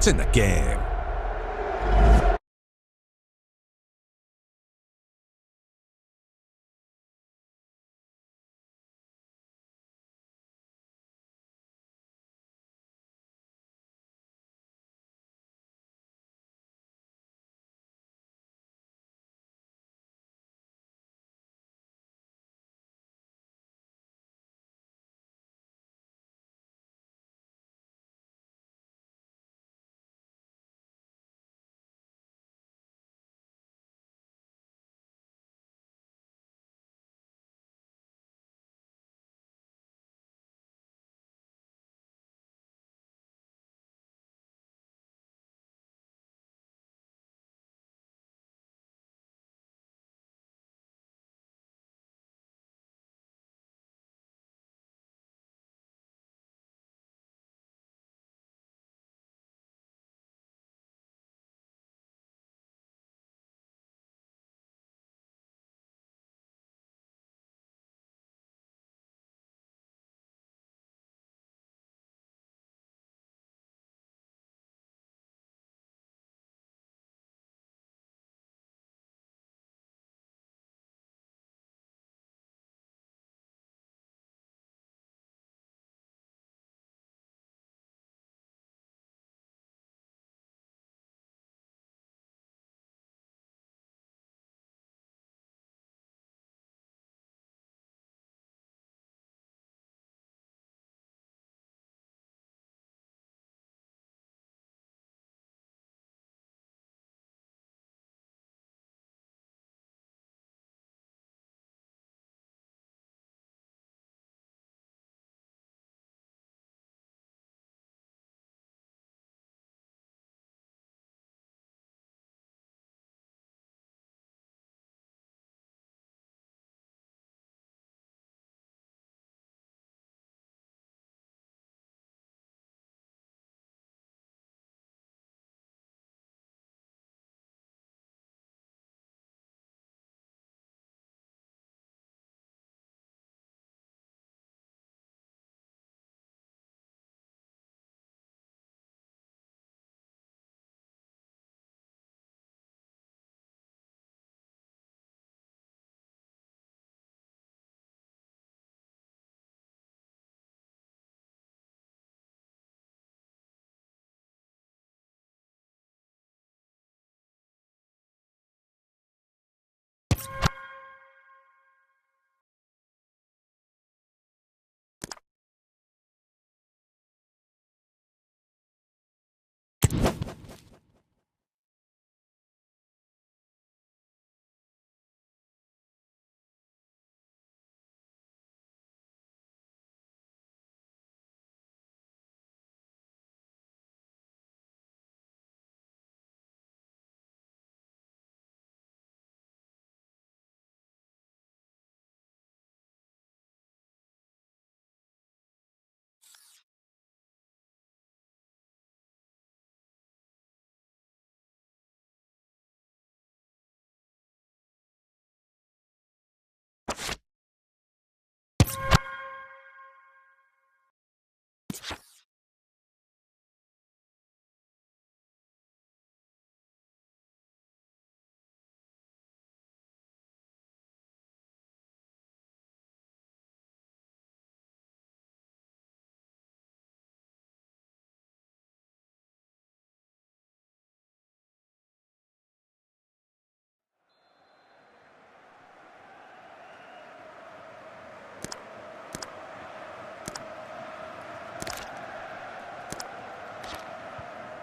in the game.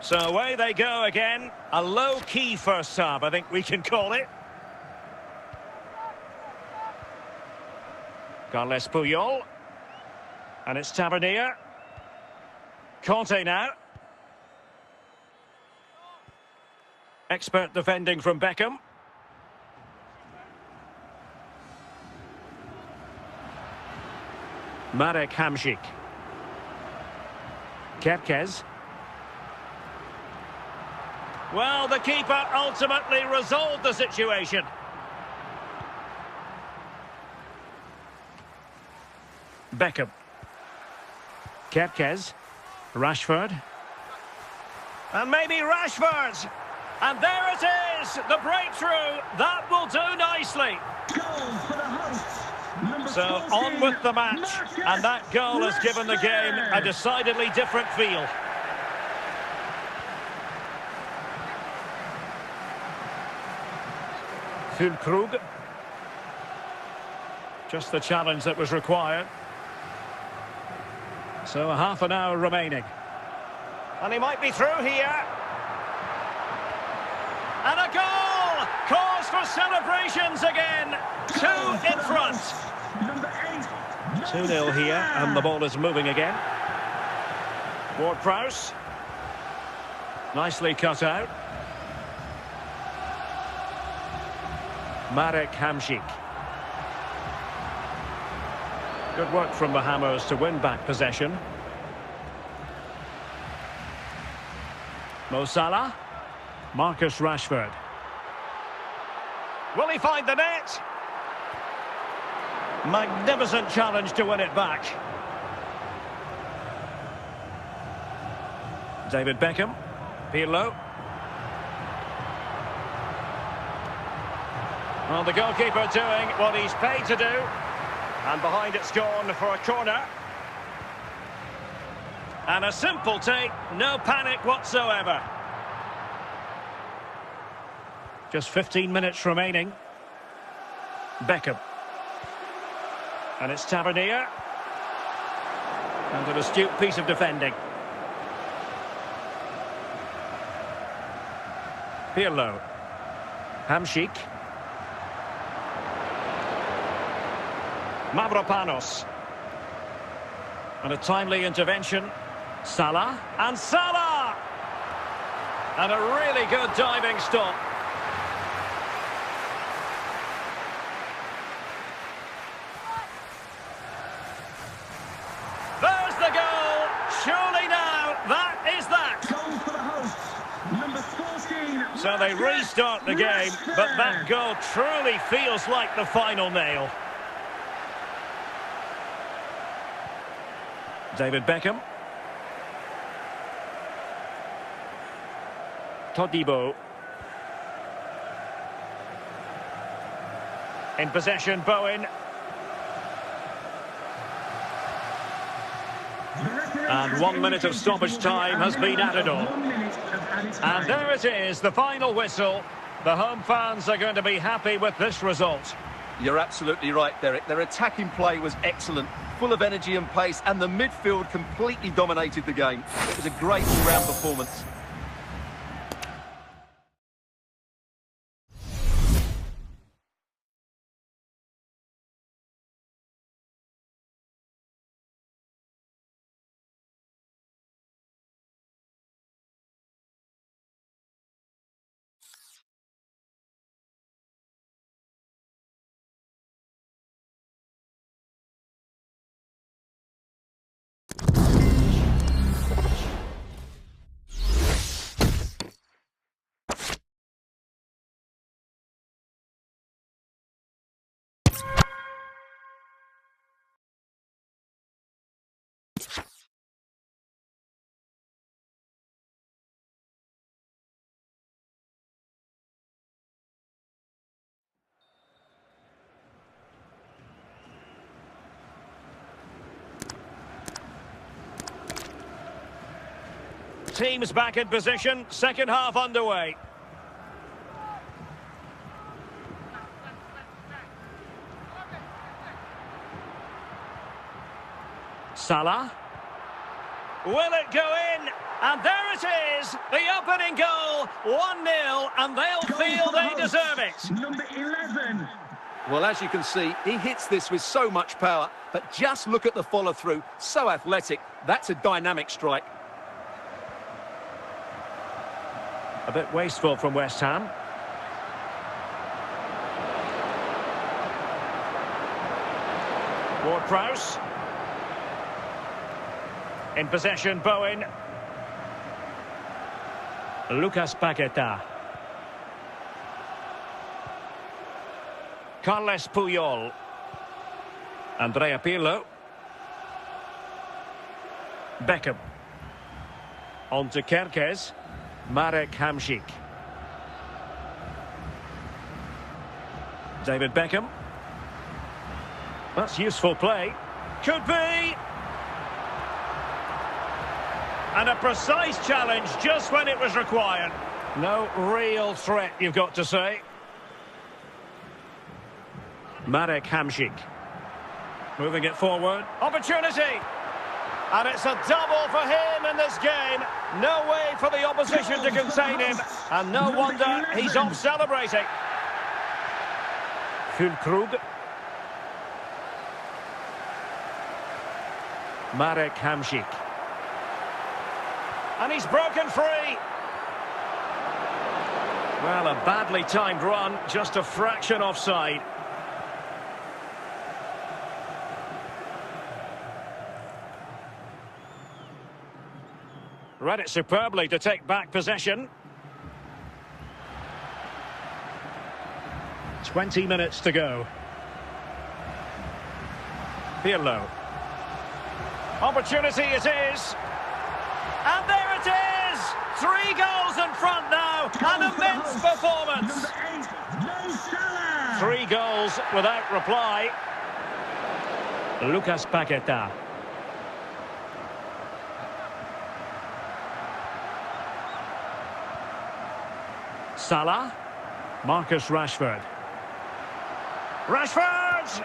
So away they go again. A low-key first half, I think we can call it. Carles Puyol. And it's Tavernier. Conte now. Expert defending from Beckham. Marek Hamšík. Kerkez. Well, the keeper ultimately resolved the situation. Beckham. Kerkez. Rashford. And maybe Rashford. And there it is, the breakthrough. That will do nicely. Goal for the hosts. So on with the match. And that goal has given the game a decidedly different feel. Füllkrug. Just the challenge that was required. So a half an hour remaining. And he might be through here. And a goal! Cause for celebrations again. 2 in front. Number 8. 2-0 here, and the ball is moving again. Ward-Prowse. Nicely cut out. Marek Hamšík. Good work from the Hammers to win back possession. Mo Salah. Marcus Rashford. Will he find the net? Magnificent challenge to win it back. David Beckham. Pirlo. Well, the goalkeeper doing what he's paid to do. And behind it's gone for a corner. And a simple take, no panic whatsoever. Just 15 minutes remaining. Beckham. And it's Tavernier. And an astute piece of defending. Pirlo. Hamšík. Mavropanos. And a timely intervention. Salah. And Salah! And a really good diving stop. There's the goal. Surely now, that is that. Goal for the hosts. Number 14. So they restart the game, but that goal truly feels like the final nail. David Beckham. Todibo. In possession, Bowen. And 1 minute of stoppage time has been added on. And there it is, the final whistle. The home fans are going to be happy with this result. You're absolutely right, Derek. Their attacking play was excellent, full of energy and pace, and the midfield completely dominated the game. It was a great all-round performance. Teams back in position, second half underway. Salah. Will it go in? And there it is, the opening goal, 1-0, and they'll feel they deserve it. Number 11. Well, as you can see, he hits this with so much power, but just look at the follow-through, so athletic. That's a dynamic strike. A bit wasteful from West Ham. Ward-Prowse. In possession, Bowen. Lucas Paqueta. Carles Puyol. Andrea Pirlo. Beckham. On to Kerkez. Marek Hamsik. David Beckham. That's useful play. Could be. And a precise challenge just when it was required. No real threat, you've got to say. Marek Hamsik. Moving it forward. Opportunity! And it's a double for him in this game. No way for the opposition to contain him. And no wonder he's off celebrating. Füllkrug. Marek Hamsik. And he's broken free. Well, a badly timed run, just a fraction offside. Read it superbly to take back possession. 20 minutes to go. Pirlo. Opportunity it is. And there it is! 3 goals in front now. An immense performance. 3 goals without reply. Lucas Paqueta. Salah. Marcus Rashford. Rashford!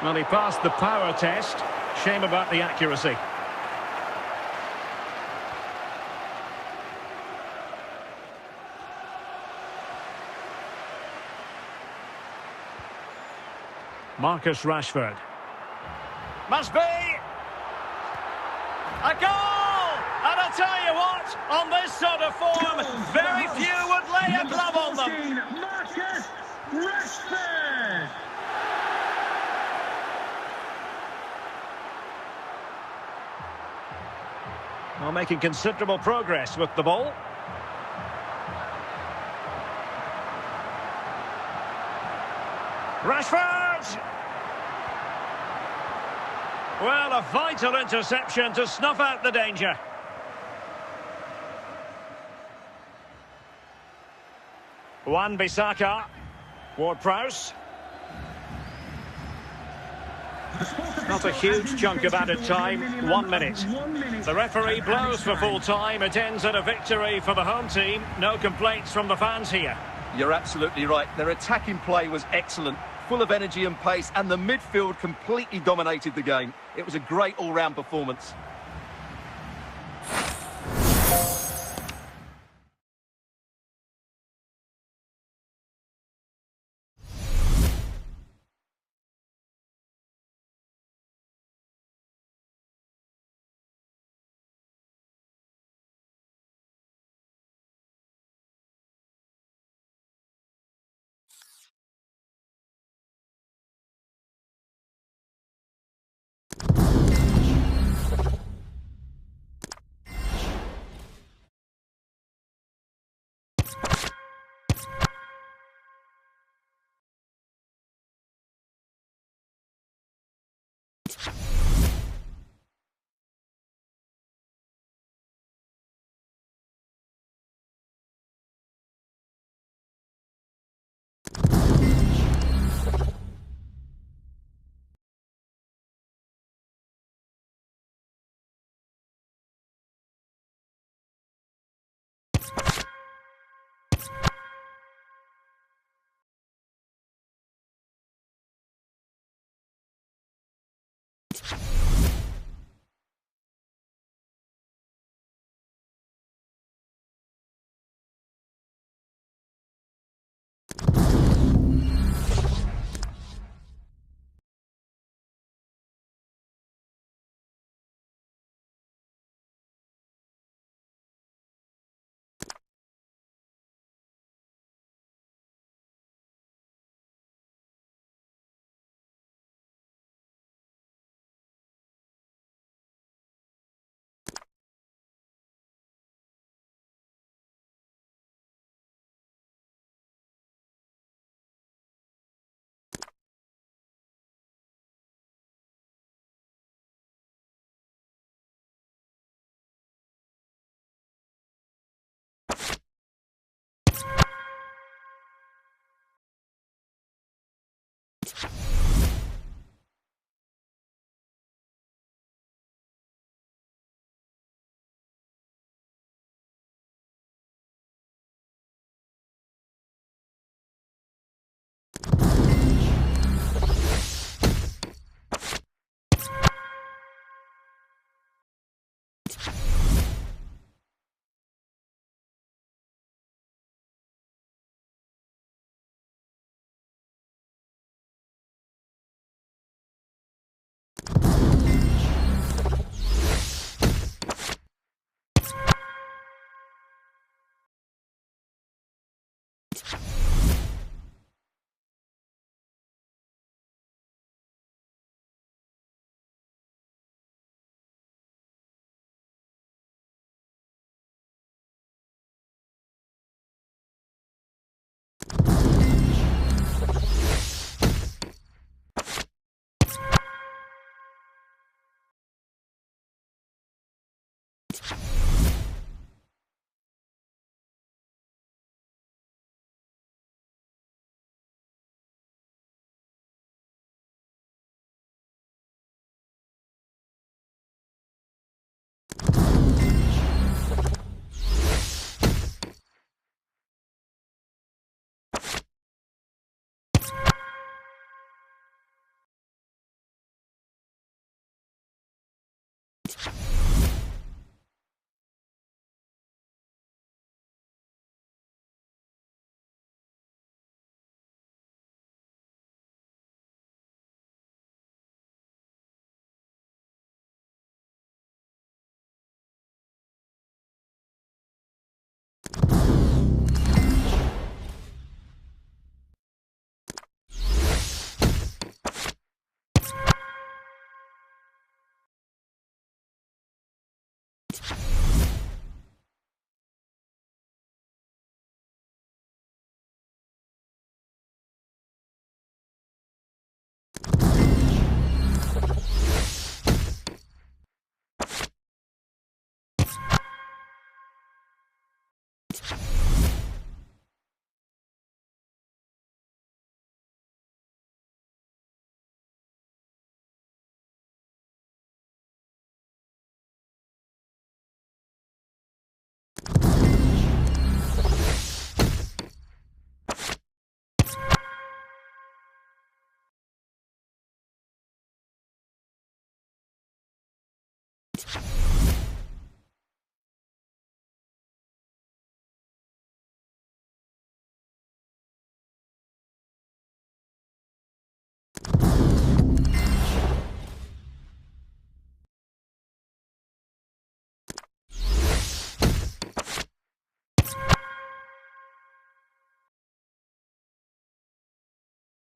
Well, he passed the power test. Shame about the accuracy. Marcus Rashford. Must be! A goal! And I'll tell you what, on this sort of form, very few would lay a glove on them. Marcus Rashford! Well, making considerable progress with the ball. Rashford! Well, a vital interception to snuff out the danger. Wan-Bissaka. Ward-Prowse. Not a huge chunk of added time, 1 minute. The referee blows for full time. It ends in a victory for the home team. No complaints from the fans here. You're absolutely right. Their attacking play was excellent, full of energy and pace, and the midfield completely dominated the game. It was a great all-round performance.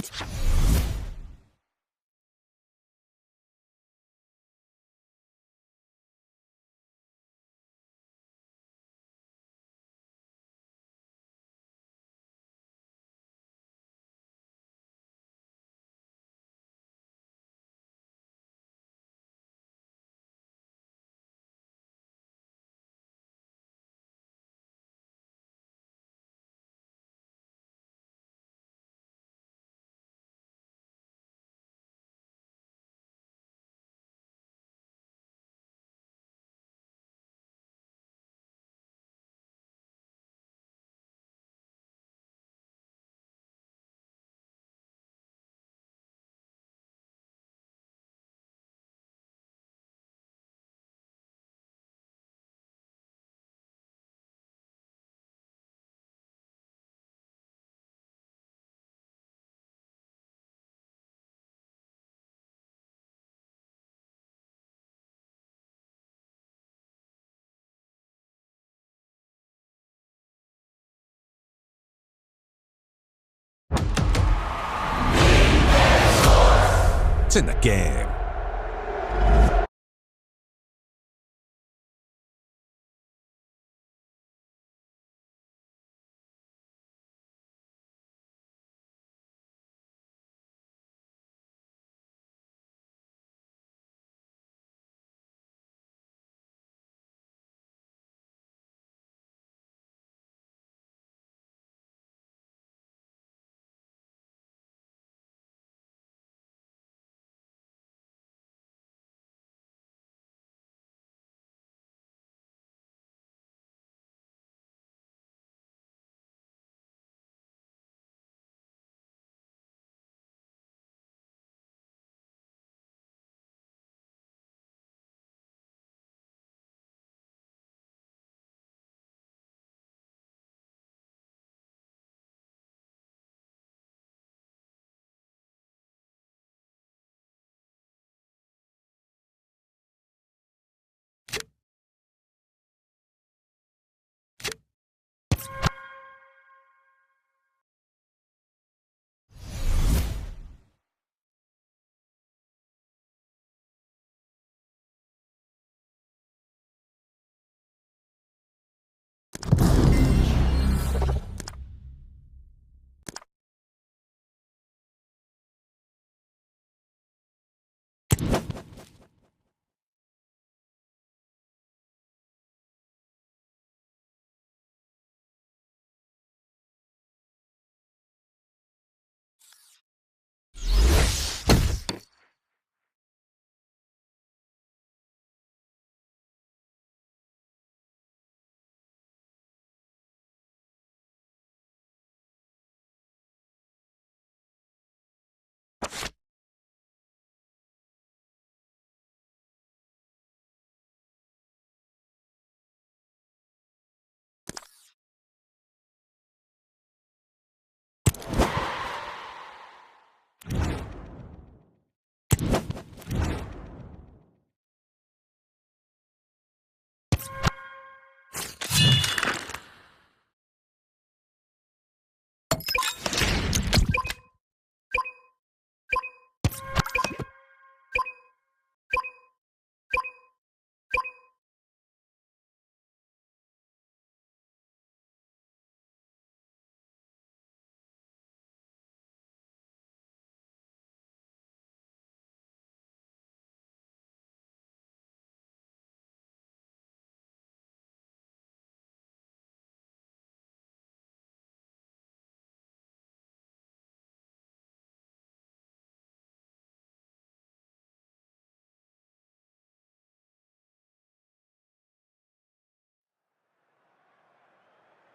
It's in the game.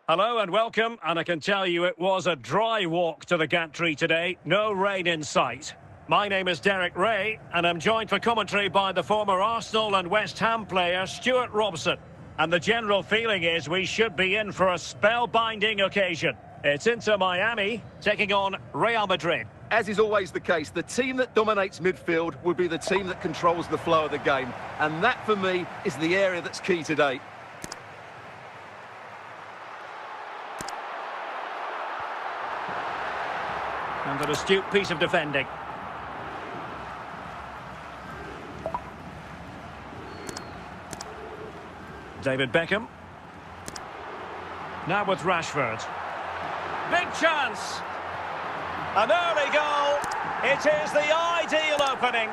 Hello and welcome, and I can tell you it was a dry walk to the gantry today, no rain in sight. My name is Derek Ray, and I'm joined for commentary by the former Arsenal and West Ham player Stuart Robson. And the general feeling is we should be in for a spellbinding occasion. It's Inter Miami taking on Real Madrid. As is always the case, the team that dominates midfield will be the team that controls the flow of the game. And that, for me, is the area that's key today. And an astute piece of defending. David Beckham. Now with Rashford. Big chance. An early goal. It is the ideal opening.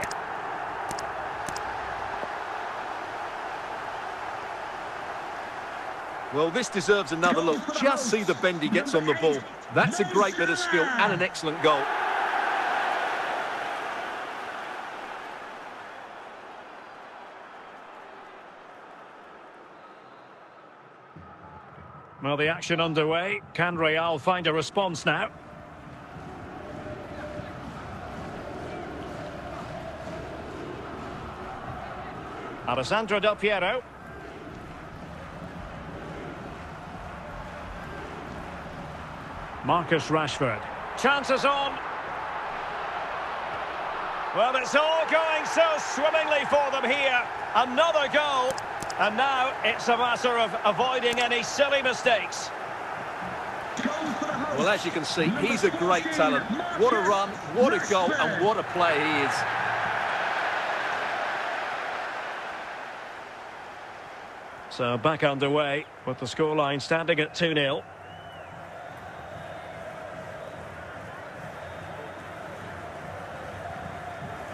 Well, this deserves another look. Just see the bend he gets on the ball. That's a great bit of skill and an excellent goal. Well, the action underway. Can Real find a response now? Alessandro Del Piero. Marcus Rashford. Chances on. Well, it's all going so swimmingly for them here. Another goal. And now it's a matter of avoiding any silly mistakes. Well, as you can see, he's a great talent. What a run, what a goal, and what a player he is. So back underway with the scoreline standing at 2-0.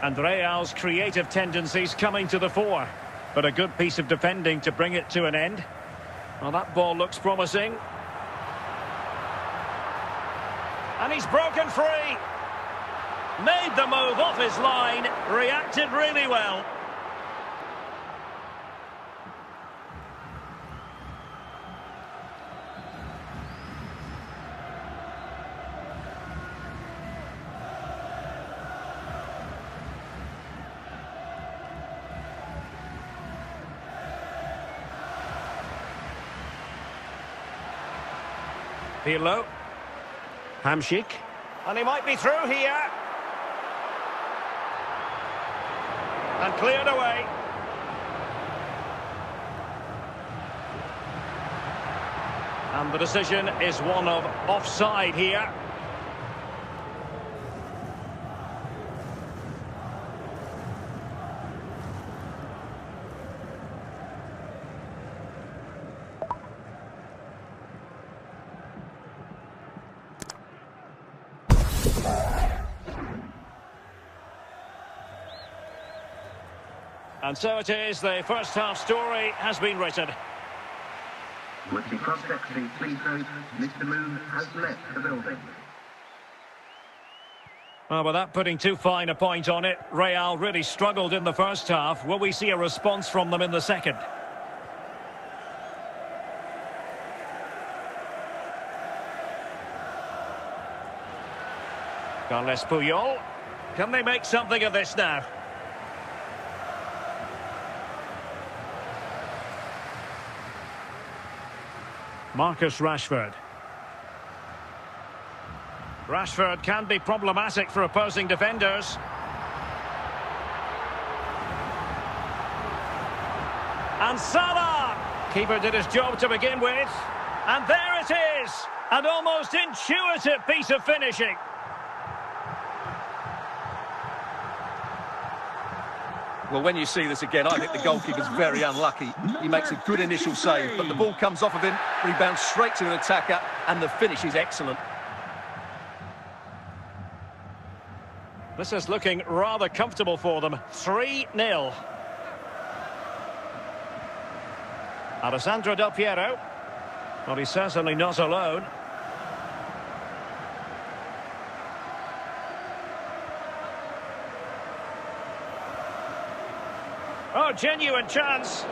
And Real's creative tendencies coming to the fore. But a good piece of defending to bring it to an end. Well, that ball looks promising. And he's broken free. Made the move off his line. Reacted really well. Pirlo. Hamsik. And he might be through here. And cleared away. And the decision is one of offside here. And so it is, the first half story has been written. With the prospect being please note, Mr. Moon has left the building. Well, without putting too fine a point on it, Real really struggled in the first half. Will we see a response from them in the second? Carles Puyol. Can they make something of this now? Marcus Rashford. Rashford can be problematic for opposing defenders. And Salah! Keeper did his job to begin with. And there it is! An almost intuitive piece of finishing. Well, when you see this again, I think the goalkeeper's very unlucky. He makes a good initial save, but the ball comes off of him, rebounds straight to an attacker, and the finish is excellent. This is looking rather comfortable for them. 3-0. Alessandro Del Piero. Well, he's certainly not alone. Oh, genuine chance.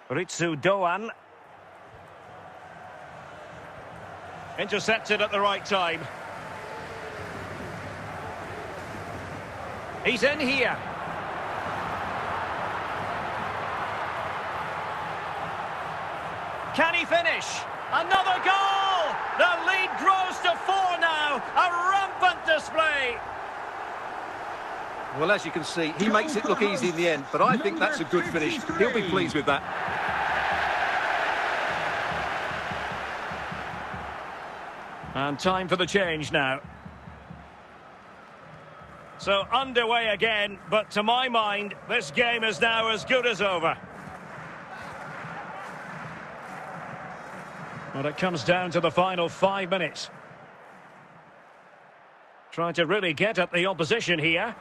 Ritsu Doan. Intercepted at the right time. He's in here. Can he finish? Another goal! The lead grows to 4 now. A rampant display. Well, as you can see, he makes it look easy in the end, but I think that's a good finish. He'll be pleased with that. And time for the change now. So underway again, but to my mind, this game is now as good as over. Well, it comes down to the final 5 minutes. Trying to really get at the opposition here.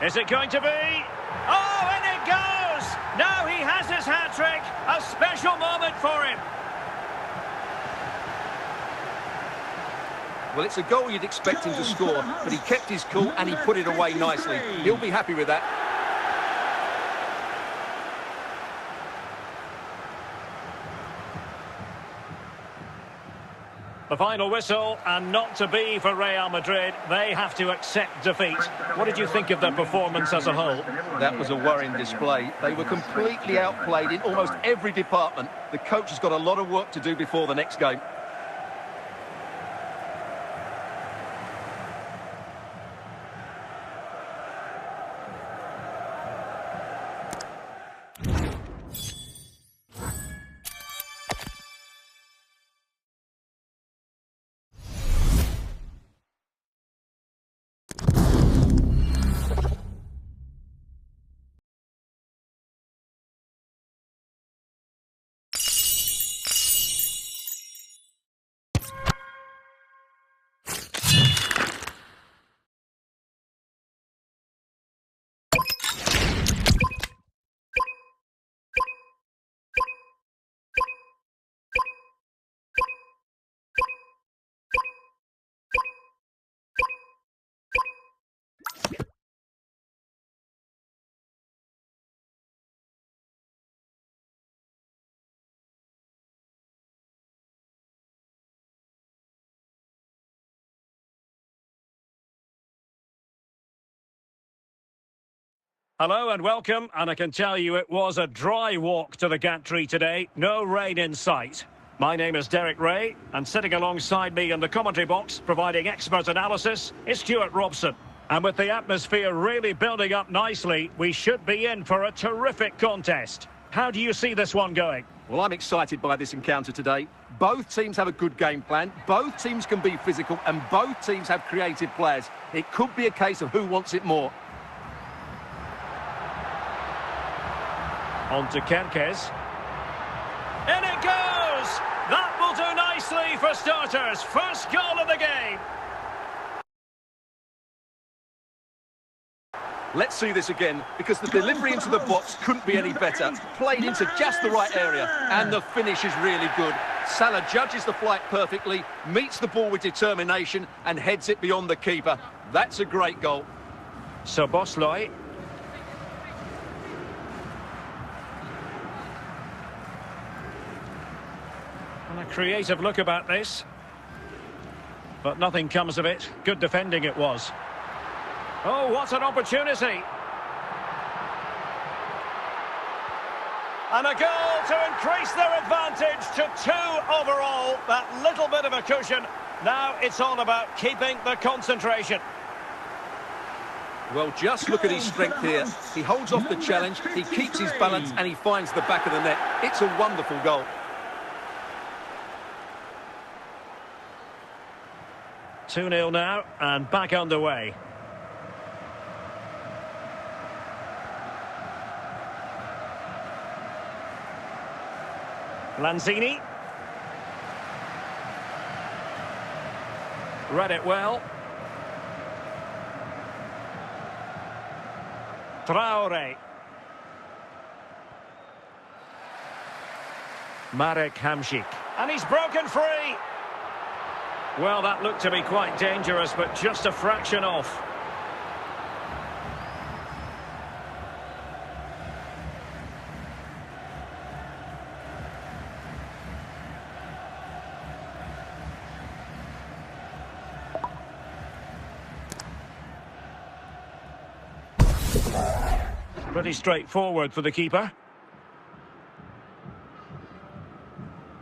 Is it going to be? Oh, and it goes! Now he has his hat-trick. A special moment for him. Well, it's a goal you'd expect him to score, but he kept his cool and he put it away nicely. He'll be happy with that. The final whistle, and not to be for Real Madrid. They have to accept defeat. What did you think of their performance as a whole? That was a worrying display. They were completely outplayed in almost every department. The coach has got a lot of work to do before the next game. Hello and welcome, and I can tell you it was a dry walk to the gantry today. No rain in sight. My name is Derek Ray, and sitting alongside me in the commentary box, providing expert analysis, is Stuart Robson. And with the atmosphere really building up nicely, we should be in for a terrific contest. How do you see this one going? Well, I'm excited by this encounter today. Both teams have a good game plan, both teams can be physical, and both teams have creative players. It could be a case of who wants it more. On to Kerkez. In it goes! That will do nicely for starters. First goal of the game. Let's see this again, because the delivery into the box couldn't be any better. Played into just the right area, and the finish is really good. Salah judges the flight perfectly, meets the ball with determination, and heads it beyond the keeper. That's a great goal. So Bosloy. And a creative look about this. But nothing comes of it. Good defending it was. Oh, what an opportunity. And a goal to increase their advantage to 2 overall. That little bit of a cushion. Now it's all about keeping the concentration. Well, just look at his strength here. He holds off the challenge, he keeps his balance, and he finds the back of the net. It's a wonderful goal. Two 2-0 now, and back underway. Lanzini. Read it well. Traore. Marek Hamšík. And he's broken free. Well, that looked to be quite dangerous, but just a fraction off. Pretty straightforward for the keeper.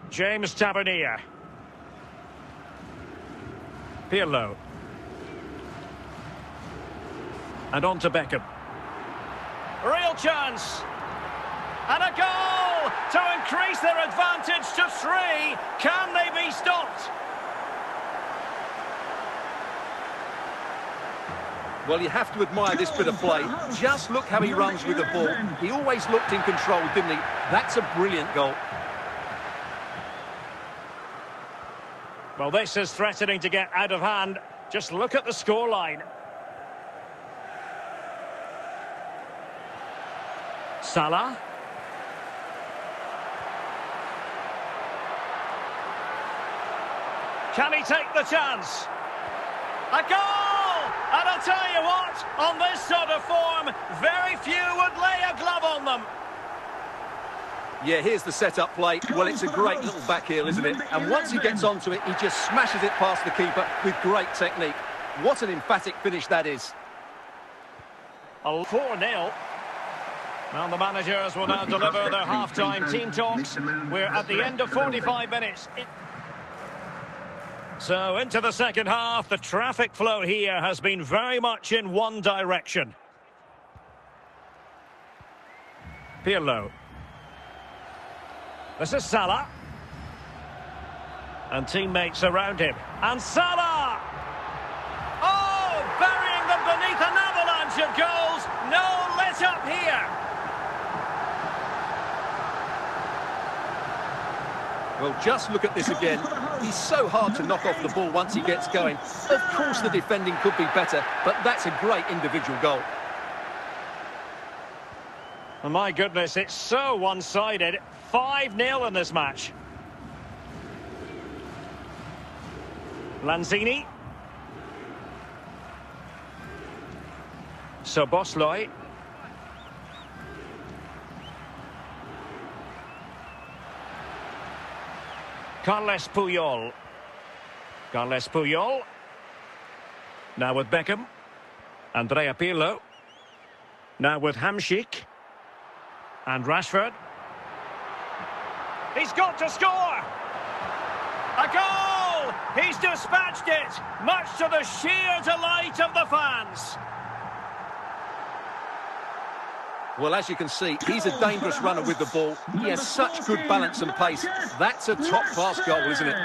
James Tavernier. Pirlo. And on to Beckham. Real chance. And a goal! goal to increase their advantage to 3. Can they be stopped? Well, you have to admire this bit of play. Just look how he runs with the ball. He always looked in control, didn't he? That's a brilliant goal. Well, this is threatening to get out of hand. Just look at the scoreline. Salah. Can he take the chance? A goal! And I'll tell you what, on this sort of form, very few would lay a glove on them. Yeah, here's the setup play. Well, it's a great little back heel, isn't it? And once he gets onto it, he just smashes it past the keeper with great technique. What an emphatic finish that is. A 4-0. Well, the managers will now deliver their half-time team talks. We're at the end of 45 minutes. So, into the second half, the traffic flow here has been very much in one direction. Pirlo. This is Salah. And teammates around him. And Salah! Oh, burying them beneath an avalanche of goals. No let up here. Well, just look at this again. He's so hard to knock off the ball once he gets going. Of course the defending could be better, but that's a great individual goal. Oh, my goodness, it's so one-sided. 5-0 in this match. Lanzini. Szoboszlai. Carles Puyol. Carles Puyol. Now with Beckham. Andrea Pirlo. Now with Hamšík. And Rashford. He's got to score! A goal! He's dispatched it, much to the sheer delight of the fans. Well, as you can see, he's a dangerous runner with the ball. He has such good balance and pace. That's a top-class goal, isn't it?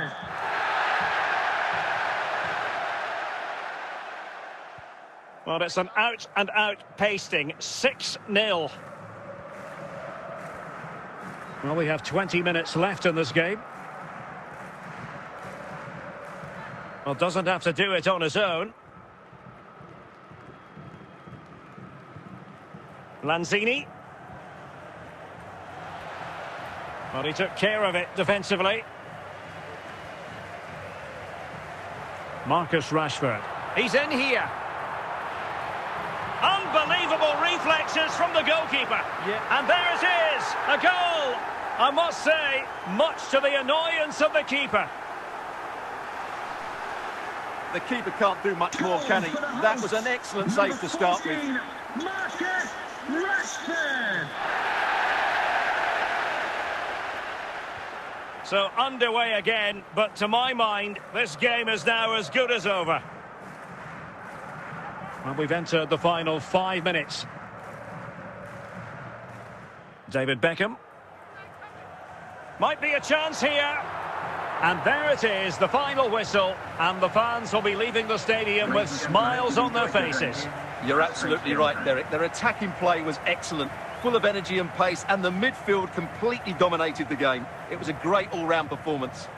Well, it's an out-and-out pasting. 6-0. Well, we have 20 minutes left in this game. Well, doesn't have to do it on his own. Lanzini. Well, he took care of it defensively. Marcus Rashford. He's in here. Unbelievable reflexes from the goalkeeper. Yeah. And there it is, a goal. I must say, much to the annoyance of the keeper. The keeper can't do much more, can he? That was an excellent save to start with. Marcus Rashford. So underway again, but to my mind, this game is now as good as over. Well, we've entered the final 5 minutes. David Beckham. Might be a chance here. And there it is, the final whistle. And the fans will be leaving the stadium with smiles on their faces. You're absolutely right, Derek. Their attacking play was excellent, full of energy and pace, and the midfield completely dominated the game. It was a great all-round performance.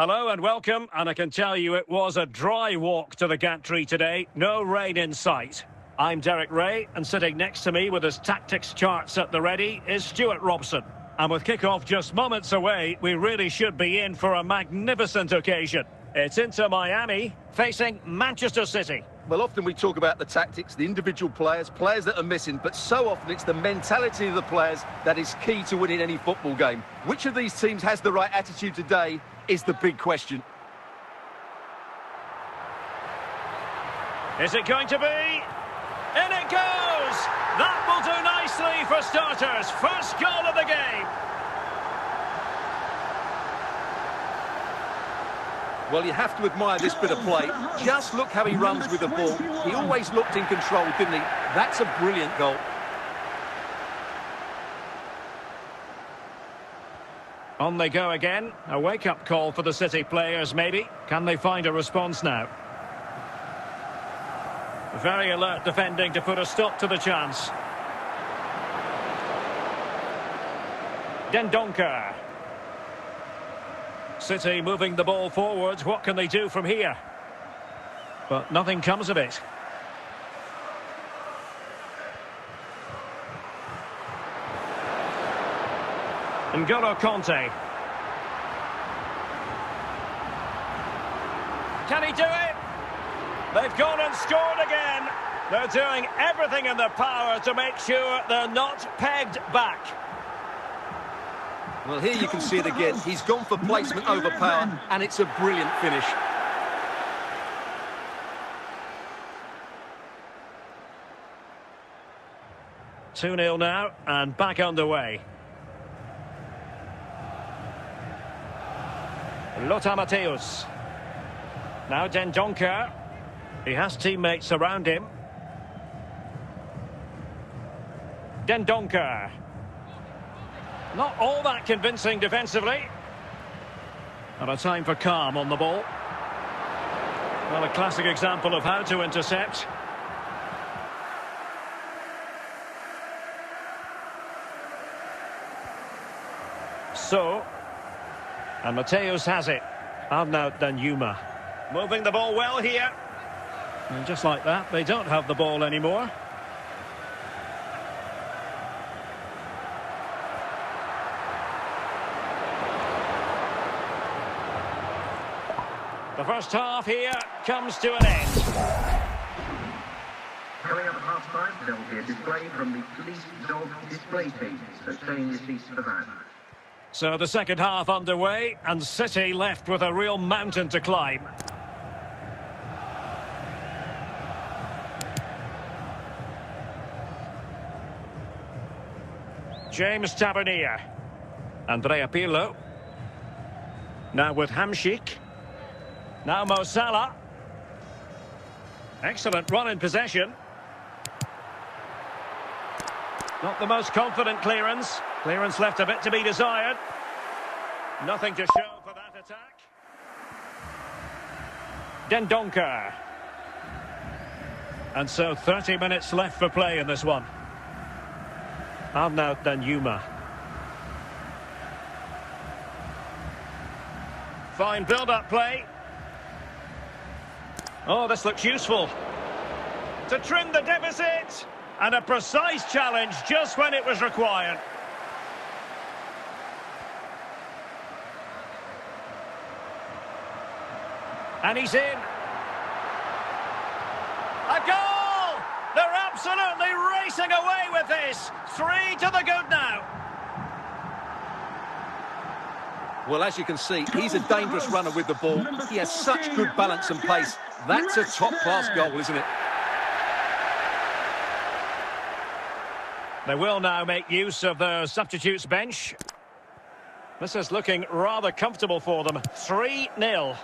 Hello and welcome, and I can tell you it was a dry walk to the gantry today. No rain in sight. I'm Derek Ray, and sitting next to me with his tactics charts at the ready is Stuart Robson. And with kick-off just moments away, we really should be in for a magnificent occasion. It's Inter Miami facing Manchester City. Well, often we talk about the tactics, the individual players that are missing, but so often it's the mentality of the players that is key to winning any football game. Which of these teams has the right attitude today is the big question. Is it going to be? In it goes! That will do nicely for starters. First goal of the game. Well, you have to admire this bit of play. Just look how he runs with the ball. He always looked in control, didn't he? That's a brilliant goal. On they go again. A wake-up call for the City players, maybe. Can they find a response now? Very alert defending to put a stop to the chance. Dendoncker. City moving the ball forwards. What can they do from here? But nothing comes of it. N'Golo Kanté. Can he do it? They've gone and scored again. They're doing everything in their power to make sure they're not pegged back. Well, here you can see it again. He's gone for placement over power, and it's a brilliant finish. Two 2-0 now, and back underway. Lothar Matthäus. Now Dendoncker. He has teammates around him. Dendoncker. Not all that convincing defensively. And a time for calm on the ball. Well, a classic example of how to intercept. So, and Matthäus has it. Arnaud Danjuma. Moving the ball well here. And just like that, they don't have the ball anymore. The first half here comes to an end. Coming up at half-time, there will be a display from the police dog display team, so stay in your seats for that. So the second half underway, and City left with a real mountain to climb. James Tavernier. Andrea Pirlo. Now with Hamšík. Now Mo Salah. Excellent run in possession. Not the most confident clearance. Clearance left a bit to be desired. Nothing to show for that attack. Dendoncker. And so 30 minutes left for play in this one. Arnaud Danjuma. Fine build-up play. Oh, this looks useful. To trim the deficit. And a precise challenge just when it was required. And he's in. A goal! They're absolutely racing away with this. 3 to the good now. Well, as you can see, he's a dangerous runner with the ball. He has such good balance and pace. That's a top-class goal, isn't it? They will now make use of the substitutes bench. This is looking rather comfortable for them. 3-0.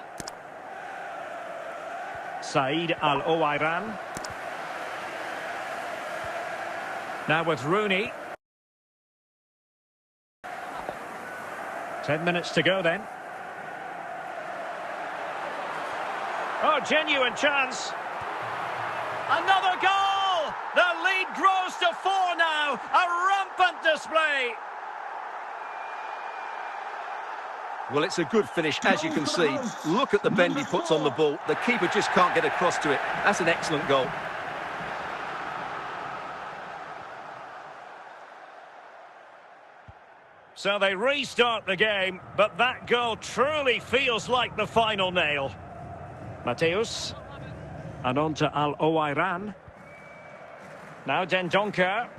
Said Al-Owairan. Now with Rooney. 10 minutes to go then. Oh, genuine chance. Another goal! The lead grows to 4 now. A rampant display. Well, it's a good finish, as you can see. Look at the bend he puts on the ball. The keeper just can't get across to it. That's an excellent goal. So they restart the game, but that goal truly feels like the final nail. Mateus. And on to Al-Owairan. Now Dendoncker.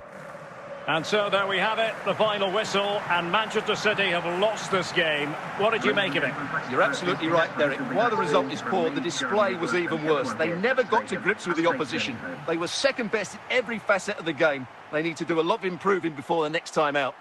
And so there we have it, the final whistle, and Manchester City have lost this game. What did you make of it? You're absolutely right, Derek. While the result is poor, the display was even worse. They never got to grips with the opposition. They were second best in every facet of the game. They need to do a lot of improving before the next time out.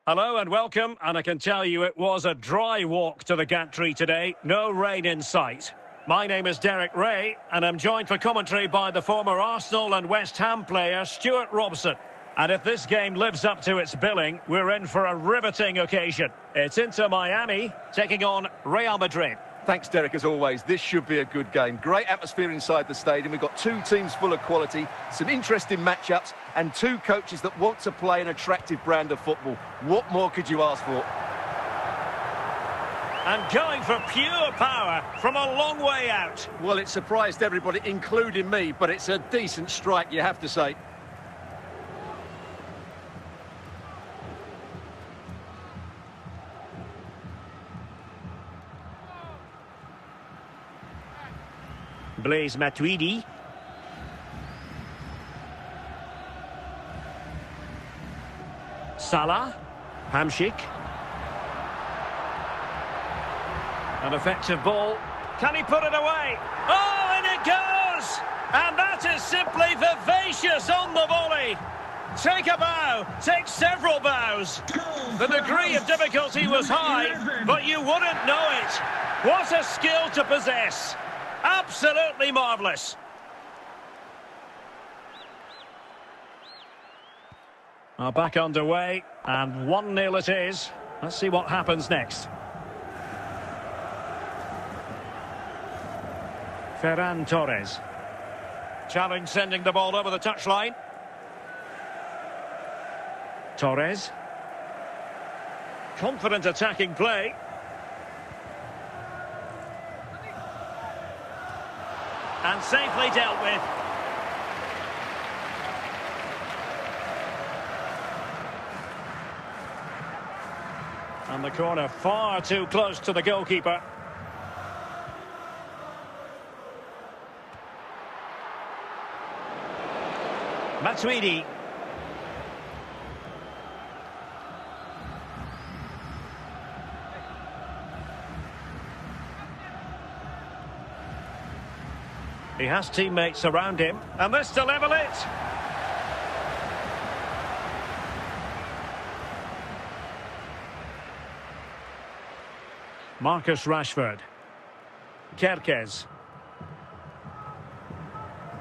Hello and welcome, and I can tell you it was a dry walk to the gantry today, no rain in sight. My name is Derek Ray, and I'm joined for commentary by the former Arsenal and West Ham player Stuart Robson. And if this game lives up to its billing, we're in for a riveting occasion. It's Inter Miami taking on Real Madrid. Thanks, Derek, as always. This should be a good game. Great atmosphere inside the stadium. We've got two teams full of quality, some interesting matchups, and two coaches that want to play an attractive brand of football. What more could you ask for? And going for pure power from a long way out. Well, it surprised everybody, including me, but it's a decent strike, you have to say. Blaise Matuidi. Salah. Hamšík. An effective ball. Can he put it away? Oh, and it goes! And that is simply vivacious on the volley. Take a bow, take several bows. The degree of difficulty was high, but you wouldn't know it. What a skill to possess. Absolutely marvellous. Well, back underway, and 1-0 it is. Let's see what happens next. Ferran Torres. Challenge sending the ball over the touchline. Torres. Confident attacking play. And safely dealt with. And the corner far too close to the goalkeeper. Matuidi. He has teammates around him, and this to level it. Marcus Rashford. Kerkez.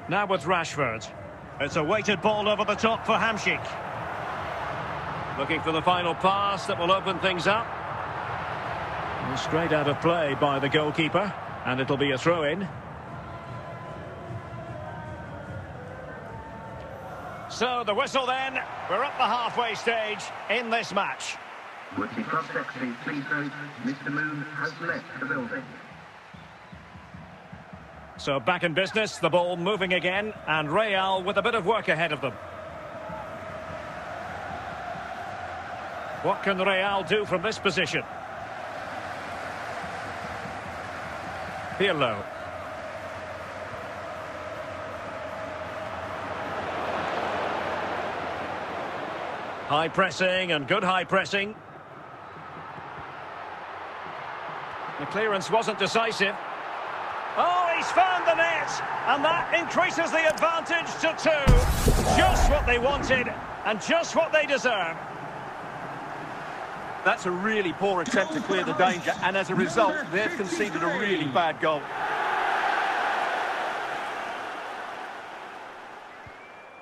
Now with Rashford. It's a weighted ball over the top for Hamšík. Looking for the final pass that will open things up. And straight out of play by the goalkeeper, and it'll be a throw-in. So the whistle then, we're up the halfway stage in this match. Would the cross-secretary please note Mr. Moon has left the building. So back in business, the ball moving again, and Real with a bit of work ahead of them. What can Real do from this position? Pirlo. High pressing and good high pressing. The clearance wasn't decisive. Oh, he's found the net, and that increases the advantage to 2. Just what they wanted, and just what they deserve. That's a really poor attempt to clear the danger, and as a result, they've conceded a really bad goal.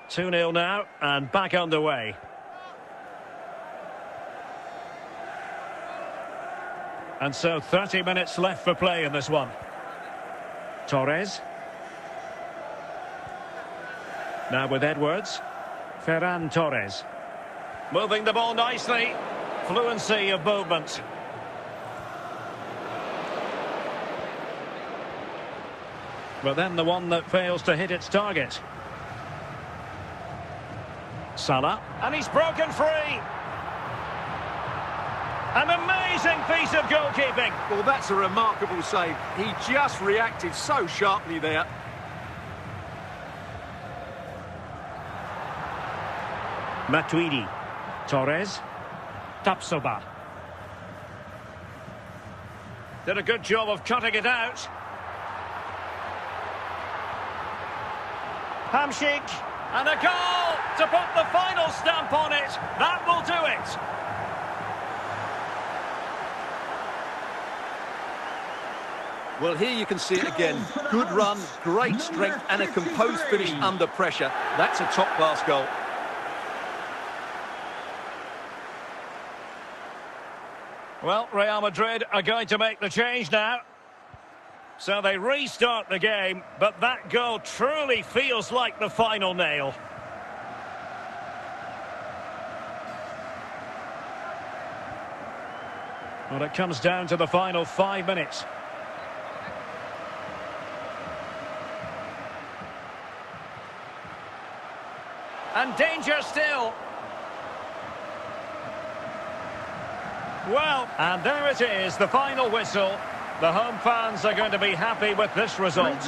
Two 2-0 now, and back underway. And so 30 minutes left for play in this one. Torres. Now with Edwards. Ferran Torres. Moving the ball nicely. Fluency of movement. But then the one that fails to hit its target. Salah. And he's broken free. An amazing piece of goalkeeping. Well, that's a remarkable save. He just reacted so sharply there. Matuidi. Torres. Tapsoba. Did a good job of cutting it out. Hamšík. And a goal to put the final stamp on it. That will do it. Well, here you can see it again. Good run, great strength, and a composed finish under pressure. That's a top-class goal. Well, Real Madrid are going to make the change now. So they restart the game, but that goal truly feels like the final nail. Well, it comes down to the final 5 minutes. And danger still. Well, and there it is, the final whistle. The home fans are going to be happy with this result.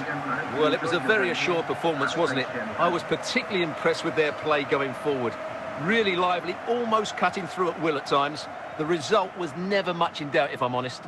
Well, it was a very assured performance, wasn't it? I was particularly impressed with their play going forward. Really lively, almost cutting through at will at times. The result was never much in doubt, if I'm honest.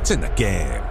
It's in the game.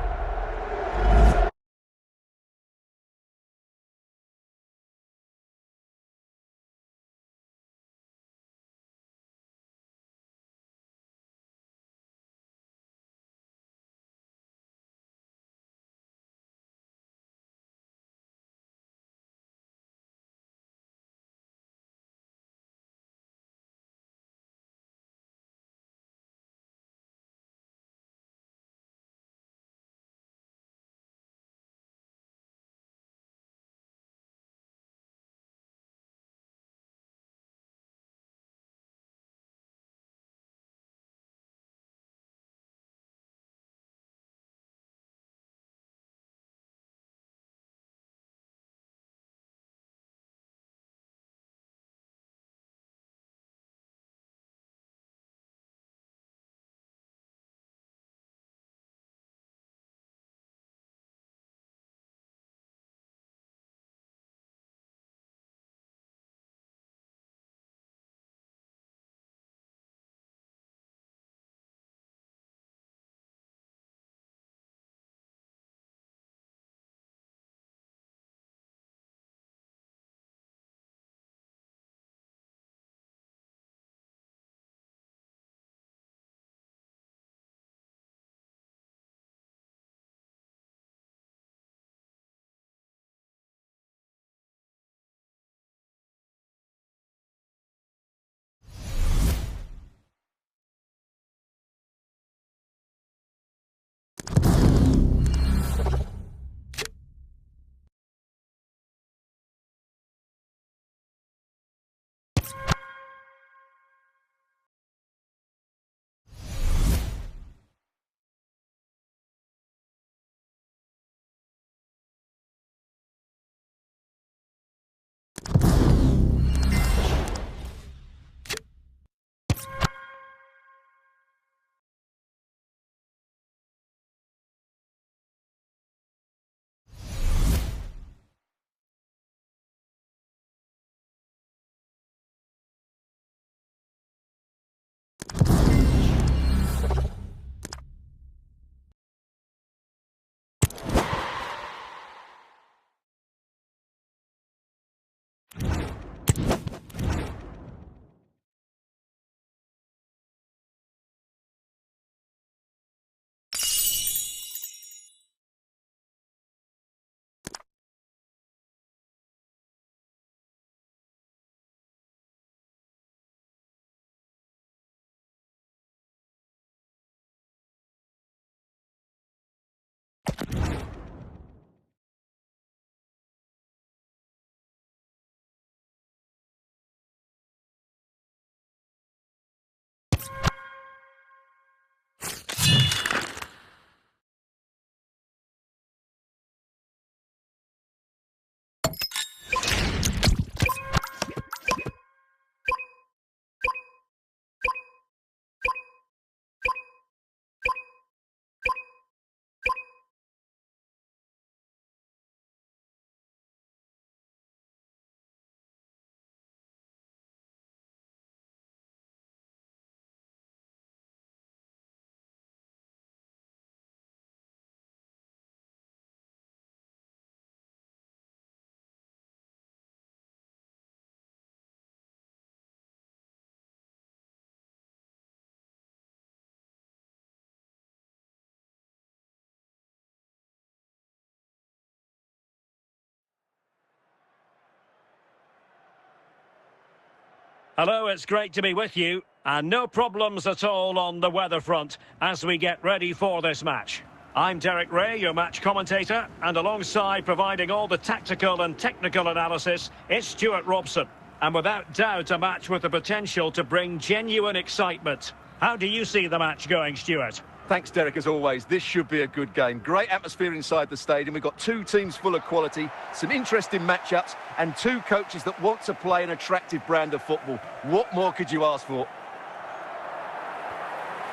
Hello, it's great to be with you. And no problems at all on the weather front as we get ready for this match. I'm Derek Ray, your match commentator, and alongside providing all the tactical and technical analysis, it's Stuart Robson. And without doubt, a match with the potential to bring genuine excitement. How do you see the match going, Stuart? Thanks, Derek, as always. This should be a good game. Great atmosphere inside the stadium. We've got two teams full of quality, some interesting matchups, and two coaches that want to play an attractive brand of football. What more could you ask for?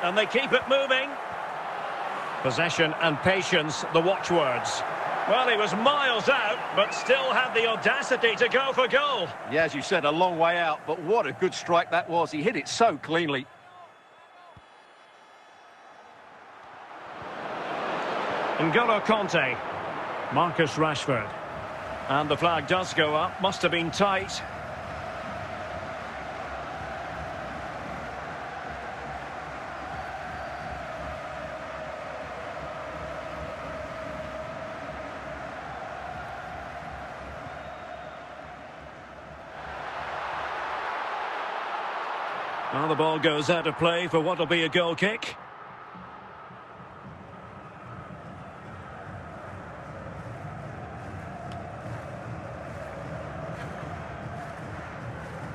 And they keep it moving. Possession and patience, the watchwords. Well, he was miles out, but still had the audacity to go for goal. Yeah, as you said, a long way out, but what a good strike that was. He hit it so cleanly. N'Golo Kanté, Marcus Rashford. And the flag does go up, must have been tight. Well, the ball goes out of play for what will be a goal kick.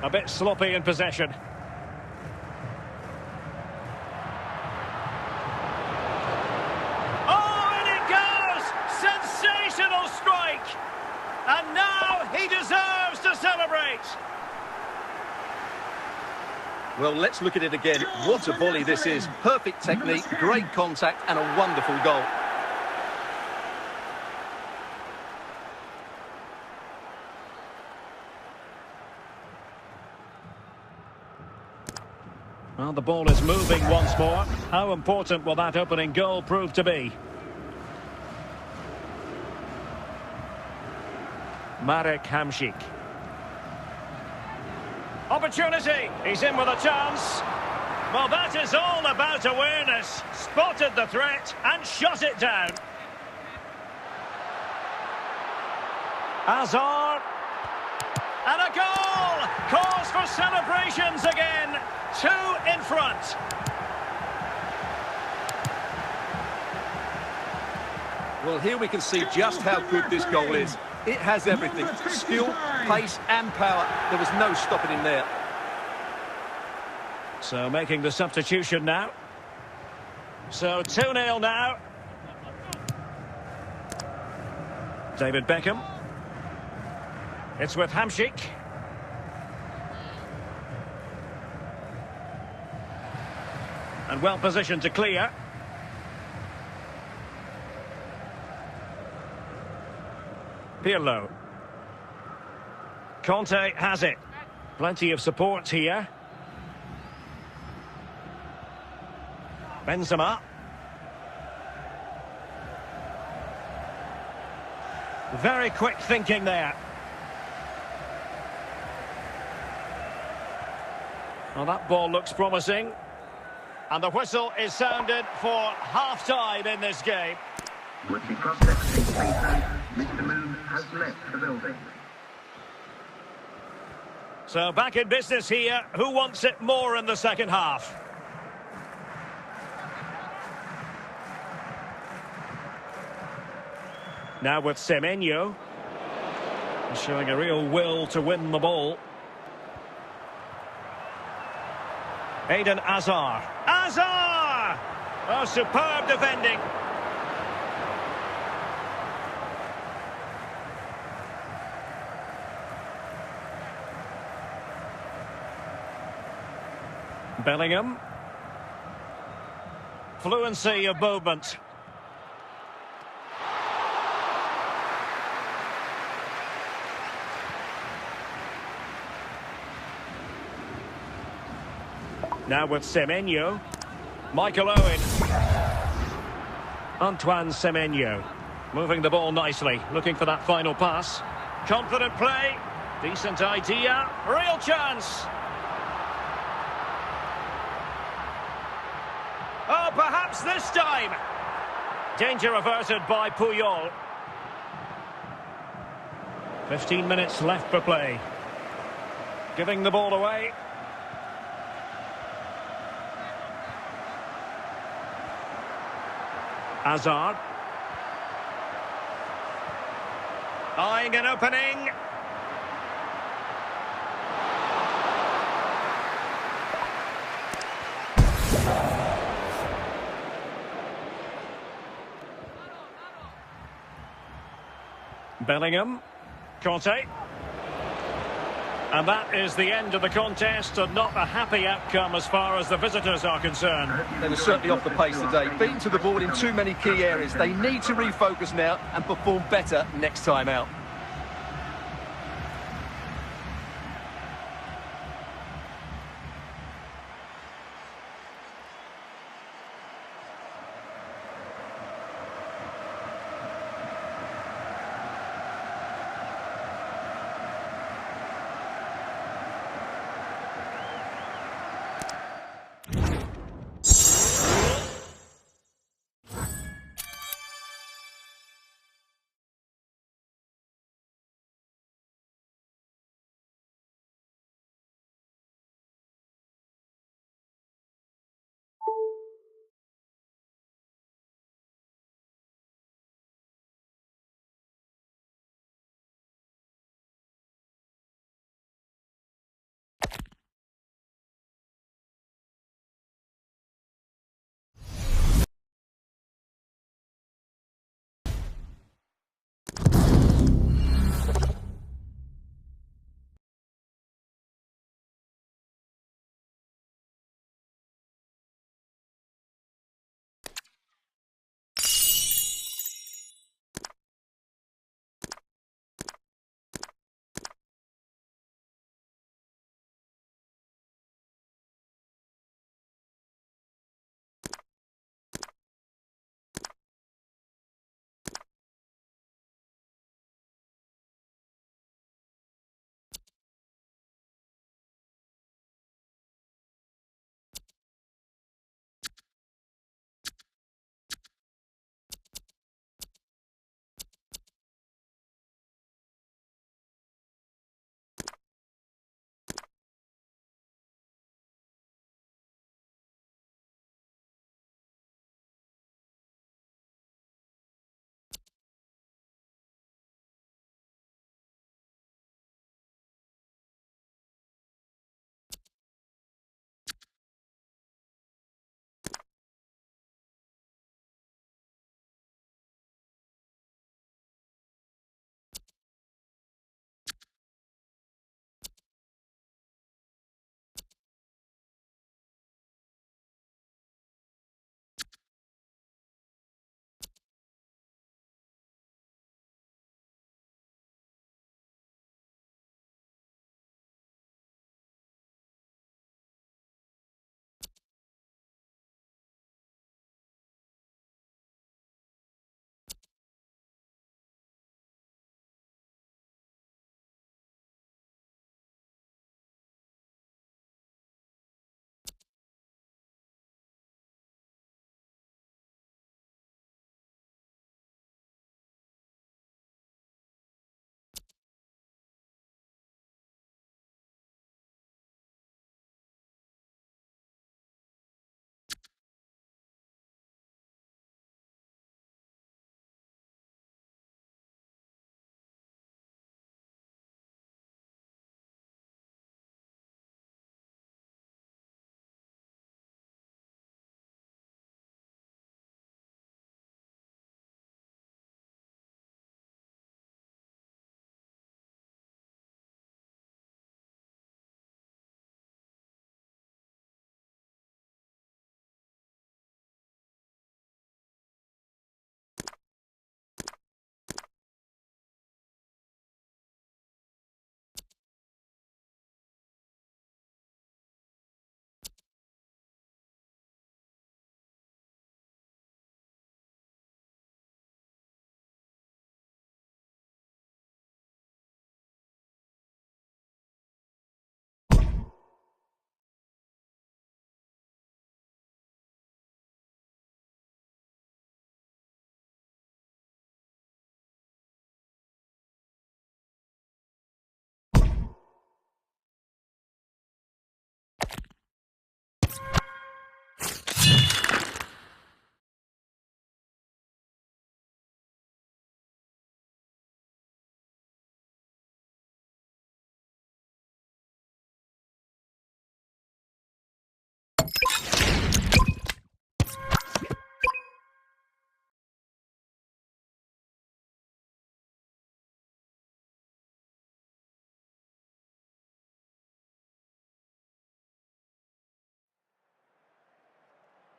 A bit sloppy in possession. Oh, and it goes! Sensational strike! And now he deserves to celebrate! Well, let's look at it again. What a volley this is. Perfect technique, great contact, and a wonderful goal. Well, the ball is moving once more. How important will that opening goal prove to be? Marek Hamšík. Opportunity. He's in with a chance. Well, that is all about awareness. Spotted the threat and shot it down. Hazard. And a goal! Cause for celebrations again. 2 in front. Well, here we can see just how good this goal is. It has everything. Skill, pace and power. There was no stopping him there. So making the substitution now. So 2-0 now. David Beckham. It's with Hamšík. And well positioned to clear. Pirlo. Kanté has it. Plenty of support here. Benzema. Very quick thinking there. Well, that ball looks promising. And the whistle is sounded for half-time in this game. Would be cross-sectioning, please note, Mr. Moon has left the building. So back in business here. Who wants it more in the second half? Now with Semenyo. Showing a real will to win the ball. Eden Hazard. Hazard! Oh, superb defending. Bellingham. Fluency of movement. Now with Semenyo. Michael Owen. Antoine Semenyo. Moving the ball nicely. Looking for that final pass. Confident play. Decent idea. Real chance. Oh, perhaps this time. Danger averted by Puyol. 15 minutes left for play. Giving the ball away. Hazard. Eyeing an opening. Bellingham. Conte. And that is the end of the contest, and not a happy outcome as far as the visitors are concerned. They were certainly off the pace today. Beaten to the ball in too many key areas. They need to refocus now and perform better next time out.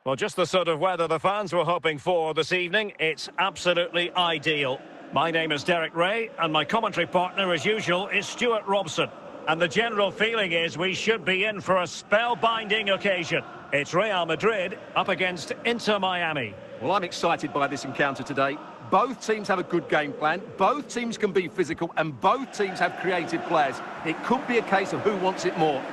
Well, just the sort of weather the fans were hoping for this evening. It's absolutely ideal. My name is Derek Ray, and my commentary partner, as usual, is Stuart Robson. And the general feeling is we should be in for a spellbinding occasion. It's Real Madrid up against Inter Miami. Well, I'm excited by this encounter today. Both teams have a good game plan, both teams can be physical, and both teams have creative players. It could be a case of who wants it more.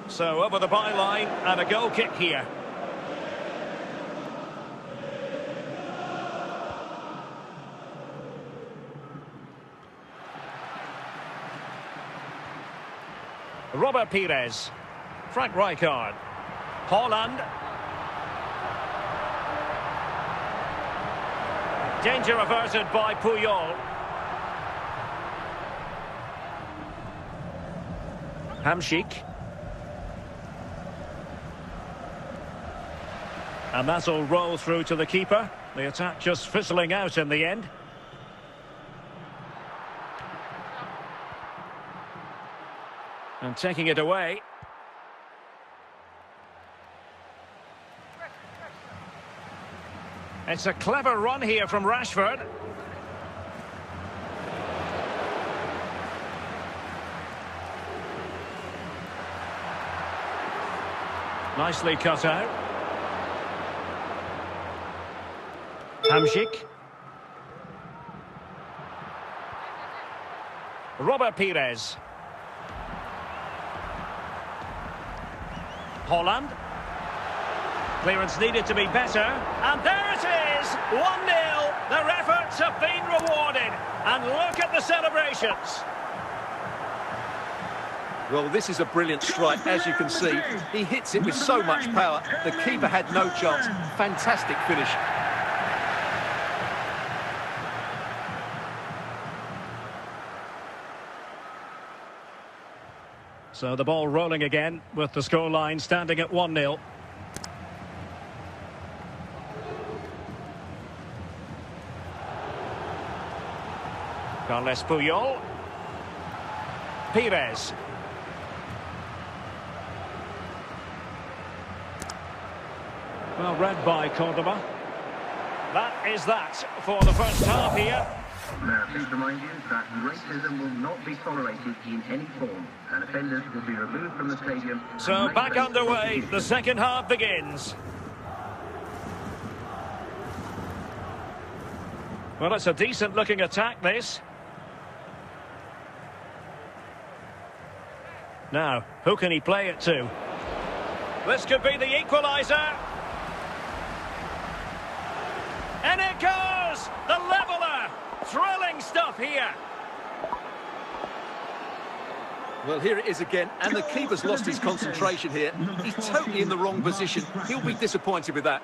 So over the byline and a goal kick here. Robert Pires. Frank Rijkaard. Haaland. Danger averted by Puyol. Hamšík. And that'll roll through to the keeper. The attack just fizzling out in the end. And taking it away. It's a clever run here from Rashford. Nicely cut out. Hamšík. Robert Pires. Haaland. Clearance needed to be better. And there it is! 1-0. Their efforts have been rewarded. And look at the celebrations. Well, this is a brilliant strike, as you can see. He hits it with so much power. The keeper had no chance. Fantastic finish. So the ball rolling again with the scoreline standing at 1-0. Carles Puyol. Pires. Well read by Cordoba. That is that for the first half here. Now, please remind you that racism will not be tolerated in any form, and offenders will be removed from the stadium. So back underway, the second half begins. Well, it's a decent-looking attack, this. Now, who can he play it to? This could be the equaliser. And it goes! The leveller! Thrilling stuff here. Well, here it is again, and the keeper's lost his concentration here. He's totally in the wrong position. He'll be disappointed with that.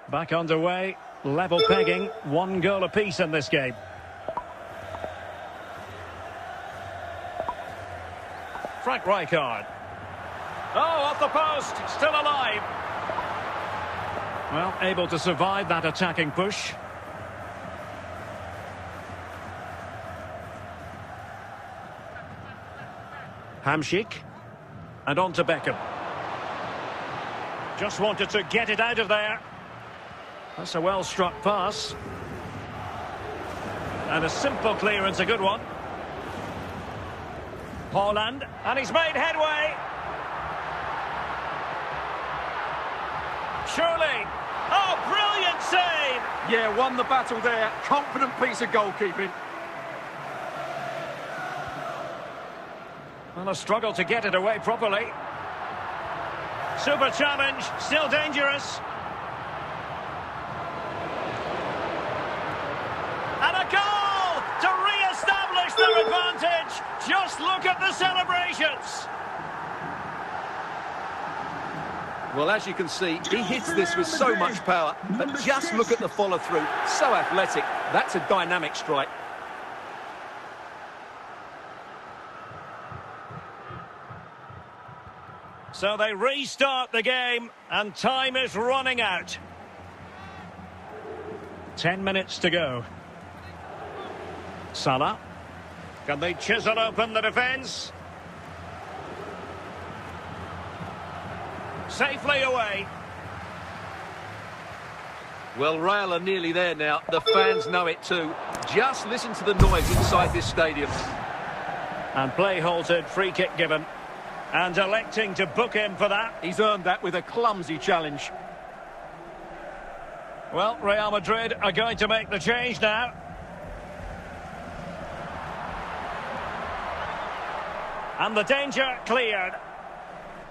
Back underway, level pegging, 1 goal apiece in this game. Frank Rijkaard. Oh, off the post, still alive. Well, able to survive that attacking push. Hamšík. And on to Beckham. Just wanted to get it out of there. That's a well-struck pass. And a simple clearance, a good one. Haaland, and he's made headway. Surely. Oh, brilliant save! Yeah, won the battle there. Confident piece of goalkeeping. Well, a struggle to get it away properly. Super challenge, still dangerous. And a goal to re-establish their advantage. Just look at the celebrations. Well, as you can see, he hits this with so much power, but just look at the follow-through. So athletic. That's a dynamic strike. So they restart the game, and time is running out. 10 minutes to go. Salah. Can they chisel open the defence? Safely away. Well, Real are nearly there now. The fans know it too. Just listen to the noise inside this stadium. And play halted, free kick given. And electing to book him for that. He's earned that with a clumsy challenge. Well, Real Madrid are going to make the change now. And the danger cleared.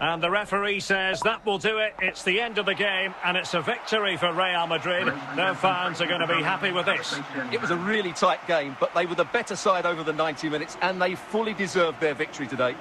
And the referee says that will do it. It's the end of the game, and it's a victory for Real Madrid. Their fans are going to be happy with this. It was a really tight game, but they were the better side over the 90 minutes, and they fully deserved their victory today.